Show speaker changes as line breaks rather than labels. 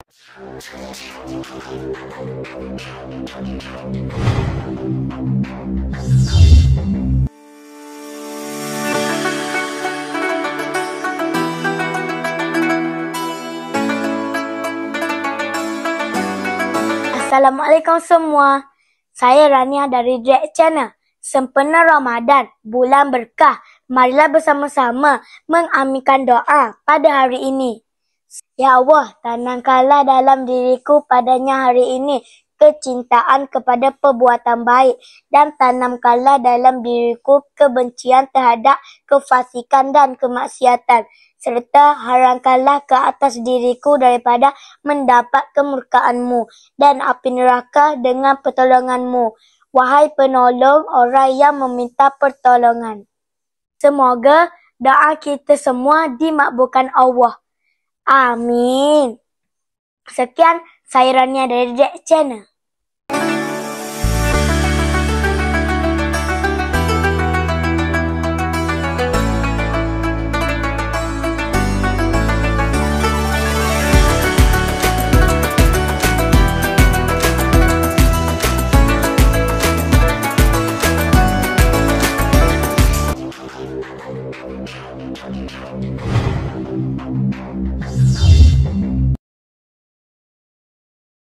Assalamualaikum semua. Saya Rania dari Jack Channel. Sempena Ramadan, bulan berkah. Marilah bersama-sama mengaminkan doa pada hari ini. Ya Allah, tanamkanlah dalam diriku padanya hari ini kecintaan kepada perbuatan baik dan tanamkanlah dalam diriku kebencian terhadap kefasikan dan kemaksiatan. Serta haramkanlah ke atas diriku daripada mendapat kemurkaan-Mu dan api neraka dengan pertolongan-Mu. Wahai penolong orang yang meminta pertolongan. Semoga doa kita semua dimakbulkan Allah. Amin. Sekian, saya Rania dari Jack Channel.